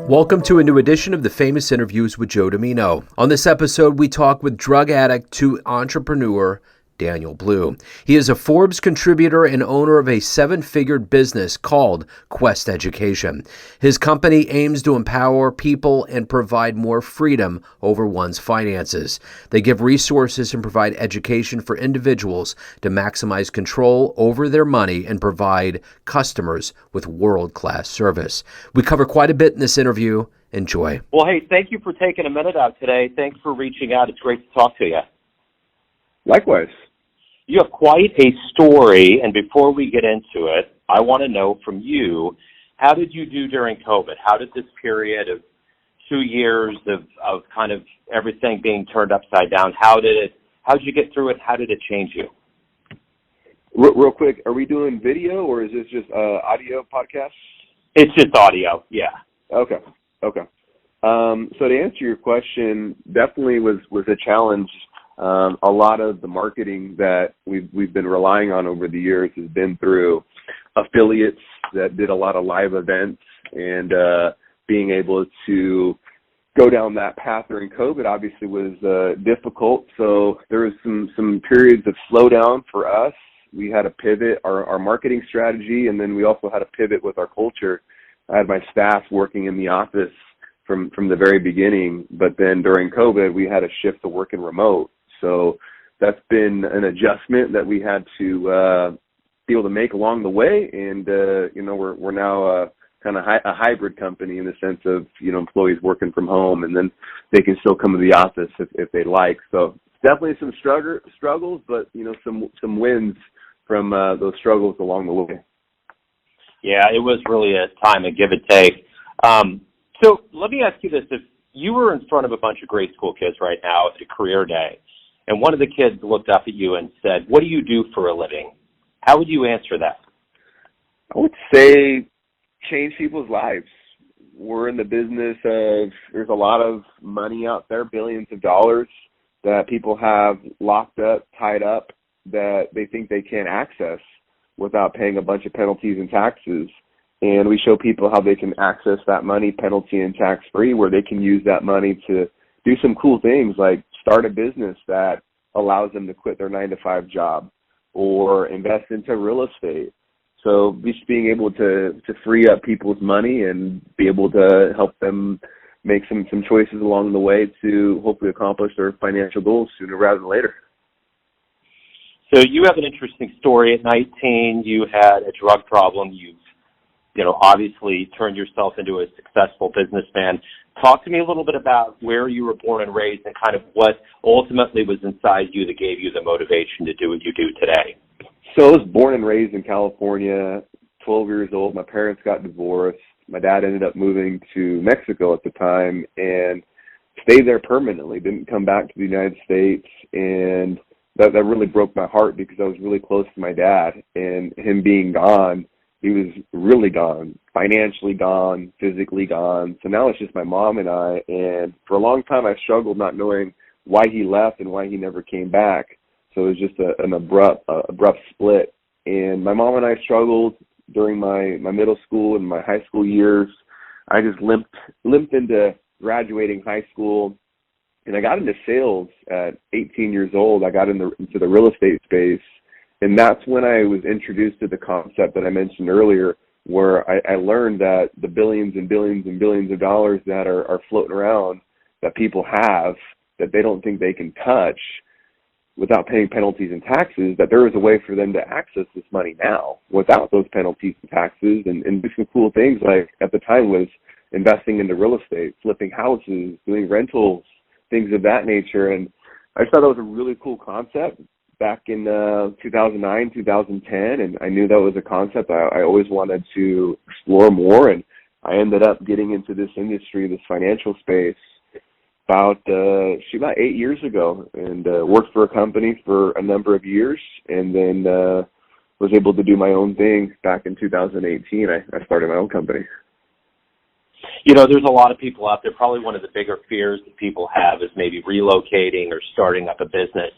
Welcome to a new edition of the Famous Interviews with Joe Dimino. On this episode, we talk with drug addict to entrepreneur Daniel Blue. He is a Forbes contributor and owner of a seven-figure business called Quest Education. His company aims to empower people and provide more freedom over one's finances. They give resources and provide education for individuals to maximize control over their money and provide customers with world-class service. We cover quite a bit in this interview. Enjoy. Well, hey, thank you for taking a minute out today. Thanks for reaching out. It's great to talk to you. Likewise. You have quite a story, and before we get into it, I want to know from you, how did you do during COVID? How did this period of 2 years of kind of everything being turned upside down, how did you get through it? How did it change you? Real quick, are we doing video or is this just audio podcast? It's just audio, yeah. Okay. So to answer your question, definitely was a challenge. A lot of the marketing that we've been relying on over the years has been through affiliates that did a lot of live events, and being able to go down that path during COVID obviously was difficult. So there was some periods of slowdown for us. We had to pivot our marketing strategy, and then we also had to pivot with our culture. I had my staff working in the office from the very beginning, but then during COVID, we had to shift to working remote. So that's been an adjustment that we had to be able to make along the way. And, we're now kind of a hybrid company in the sense of, employees working from home, and then they can still come to the office if they like. So definitely some struggles, but, some wins from those struggles along the way. Yeah, it was really a time of give and take. So let me ask you this. If you were in front of a bunch of grade school kids right now at a career day, and one of the kids looked up at you and said, "What do you do for a living?" How would you answer that? I would say change people's lives. We're in the business of, there's a lot of money out there, billions of dollars that people have locked up, tied up, that they think they can't access without paying a bunch of penalties and taxes. And we show people how they can access that money penalty and tax-free, where they can use that money to do some cool things like start a business that allows them to quit their 9-to-5 job or invest into real estate. So just being able to free up people's money and be able to help them make some choices along the way to hopefully accomplish their financial goals sooner rather than later. So you have an interesting story. At 19, you had a drug problem. You've obviously turned yourself into a successful businessman. Talk to me a little bit about where you were born and raised and kind of what ultimately was inside you that gave you the motivation to do what you do today. So I was born and raised in California, 12 years old. My parents got divorced. My dad ended up moving to Mexico at the time and stayed there permanently, didn't come back to the United States. And that really broke my heart because I was really close to my dad, and him being gone, he was really gone, financially gone, physically gone. So now it's just my mom and I. And for a long time, I struggled not knowing why he left and why he never came back. So it was just an abrupt split. And my mom and I struggled during my middle school and my high school years. I just limped into graduating high school. And I got into sales at 18 years old. I got into the real estate space. And that's when I was introduced to the concept that I mentioned earlier, where I learned that the billions and billions and billions of dollars that are floating around that people have that they don't think they can touch without paying penalties and taxes, that there is a way for them to access this money now without those penalties and taxes and do some cool things, like at the time was investing into real estate, flipping houses, doing rentals, things of that nature. And I just thought that was a really cool concept back in 2009, 2010, and I knew that was a concept I always wanted to explore more, and I ended up getting into this industry, this financial space, about 8 years ago, and worked for a company for a number of years, and then was able to do my own thing back in 2018. I started my own company. There's a lot of people out there. Probably one of the bigger fears that people have is maybe relocating or starting up a business.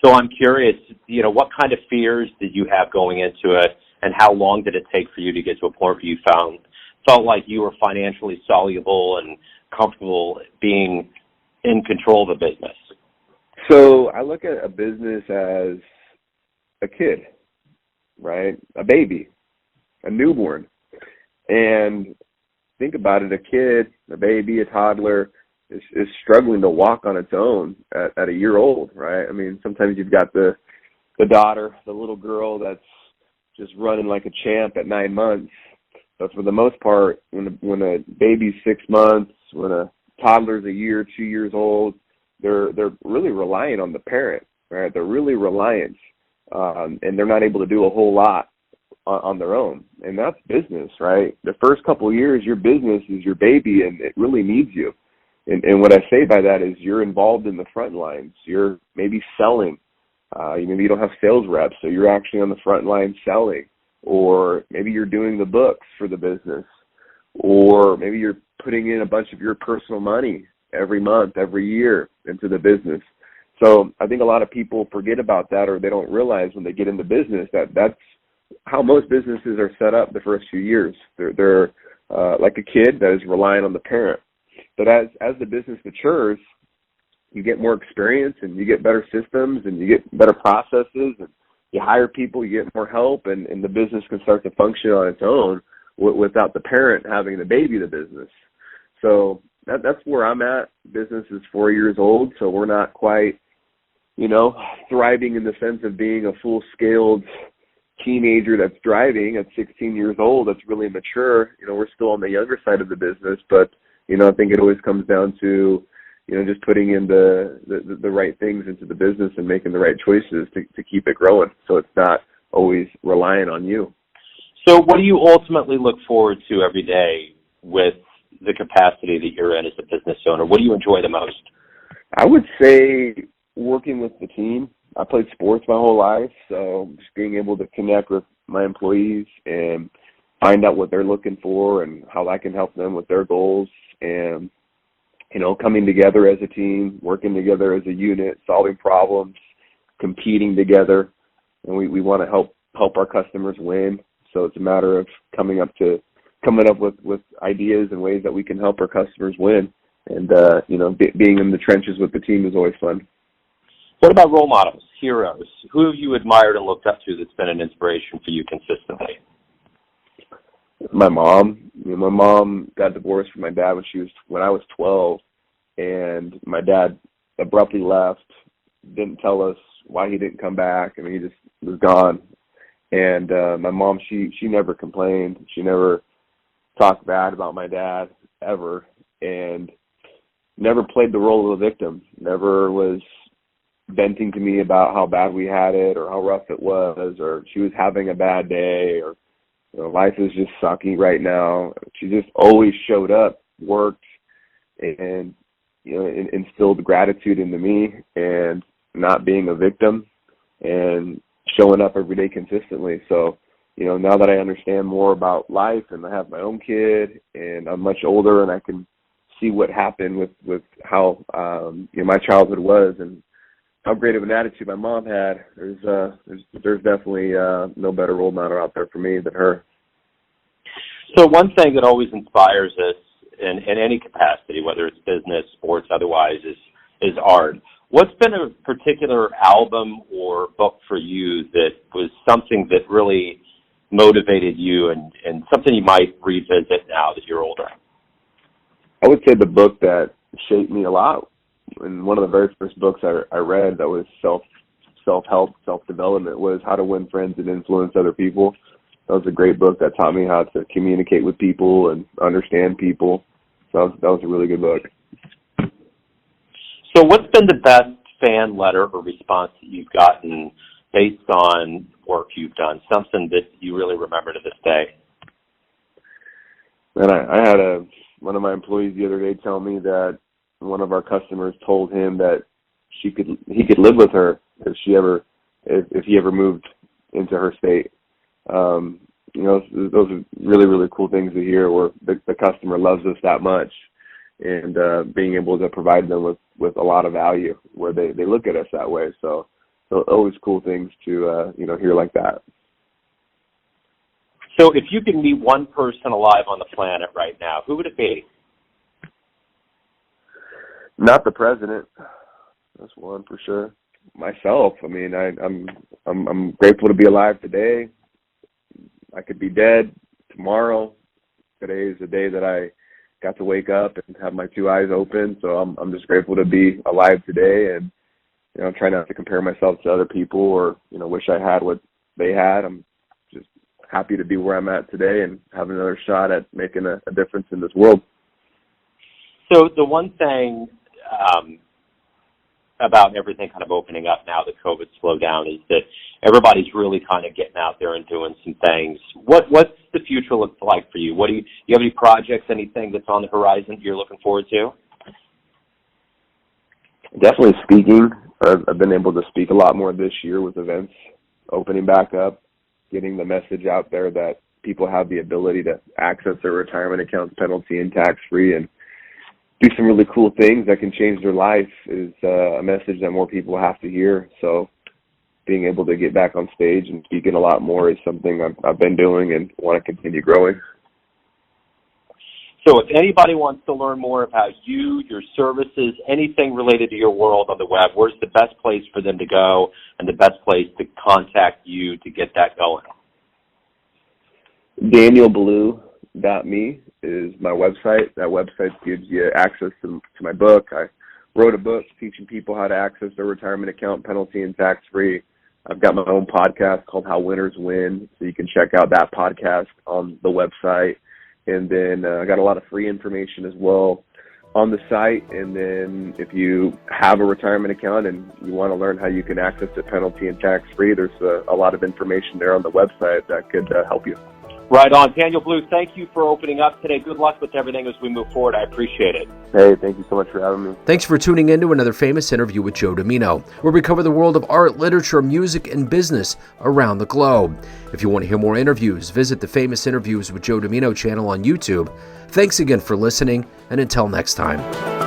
So I'm curious, what kind of fears did you have going into it, and how long did it take for you to get to a point where you found felt like you were financially soluble and comfortable being in control of the business? So I look at a business as a kid, right? A baby, a newborn. And think about it, a kid, a baby, a toddler is struggling to walk on its own at a year old, right? I mean, sometimes you've got the daughter, the little girl that's just running like a champ at 9 months. But for the most part, when a baby's 6 months, when a toddler's a year, 2 years old, they're really relying on the parent, right? They're really reliant, and they're not able to do a whole lot on their own. And that's business, right? The first couple of years, your business is your baby, and it really needs you. And what I say by that is you're involved in the front lines. You're maybe selling. Maybe you don't have sales reps, so you're actually on the front line selling. Or maybe you're doing the books for the business. Or maybe you're putting in a bunch of your personal money every month, every year into the business. So I think a lot of people forget about that, or they don't realize when they get into business that that's how most businesses are set up the first few years. They're like a kid that is relying on the parent. But as the business matures, you get more experience and you get better systems and you get better processes and you hire people, you get more help, and the business can start to function on its own without the parent having to baby the business. So that's where I'm at. Business is 4 years old, so we're not quite, thriving in the sense of being a full-scaled teenager that's driving at 16 years old, that's really mature. We're still on the younger side of the business, but I think it always comes down to, just putting in the right things into the business and making the right choices to keep it growing. So it's not always relying on you. So what do you ultimately look forward to every day with the capacity that you're in as a business owner? What do you enjoy the most? I would say working with the team. I played sports my whole life, so just being able to connect with my employees and find out what they're looking for and how I can help them with their goals, and coming together as a team, working together as a unit, solving problems, competing together, and we want to help our customers win. So it's a matter of coming up with ideas and ways that we can help our customers win, and being in the trenches with the team is always fun. What about role models, heroes? Who have you admired and looked up to that's been an inspiration for you consistently? My mom. My mom got divorced from my dad when I was 12, and my dad abruptly left, didn't tell us why he didn't come back. I mean, he just was gone. And my mom, she never complained. She never talked bad about my dad ever, and never played the role of a victim. Never was venting to me about how bad we had it or how rough it was, or she was having a bad day, or life is just sucky right now. She just always showed up, worked, and instilled gratitude into me, and not being a victim, and showing up every day consistently. So, now that I understand more about life and I have my own kid and I'm much older and I can see what happened with how my childhood was and how great of an attitude my mom had, there's definitely no better role model out there for me than her. So one thing that always inspires us in any capacity, whether it's business, sports, otherwise, is art. What's been a particular album or book for you that was something that really motivated you and something you might revisit now that you're older? I would say the book that shaped me a lot, and one of the very first books I read that was self-help, self-development, was How to Win Friends and Influence Other People. That was a great book that taught me how to communicate with people and understand people. So that was a really good book. So what's been the best fan letter or response that you've gotten based on work you've done, something that you really remember to this day? And I had one of my employees the other day tell me that one of our customers told him that he could live with her if he ever moved into her state. Those are really, really cool things to hear, where the customer loves us that much, and being able to provide them with a lot of value, where they look at us that way. So always cool things to hear like that. So if you could meet one person alive on the planet right now, who would it be? Not the president. That's one for sure. Myself. I mean, I'm grateful to be alive today. I could be dead tomorrow. Today is the day that I got to wake up and have my two eyes open. So I'm just grateful to be alive today, and I'm trying not to compare myself to other people or wish I had what they had. I'm just happy to be where I'm at today and have another shot at making a difference in this world. So the one thing about everything kind of opening up now that COVID slowed down is that everybody's really kind of getting out there and doing some things. What's the future look like for you? Do you have any projects, anything that's on the horizon you're looking forward to? Definitely speaking. I've been able to speak a lot more this year with events opening back up, getting the message out there that people have the ability to access their retirement accounts penalty and tax-free and do some really cool things that can change their life is a message that more people have to hear. So being able to get back on stage and speaking a lot more is something I've been doing and want to continue growing. So if anybody wants to learn more about you, your services, anything related to your world on the web, where's the best place for them to go and the best place to contact you to get that going? DanielBlue.me is my website. That website gives you access to my book. I wrote a book teaching people how to access their retirement account penalty and tax-free. I've got my own podcast called How Winners Win, so you can check out that podcast on the website. And then I got a lot of free information as well on the site. And then if you have a retirement account and you want to learn how you can access it penalty and tax-free, there's a lot of information there on the website that could help you. Right on. Daniel Blue, thank you for opening up today. Good luck with everything as we move forward. I appreciate it. Hey, thank you so much for having me. Thanks for tuning in to another famous interview with Joe Dimino, where we cover the world of art, literature, music, and business around the globe. If you want to hear more interviews, visit the Famous Interviews with Joe Dimino channel on YouTube. Thanks again for listening, and until next time.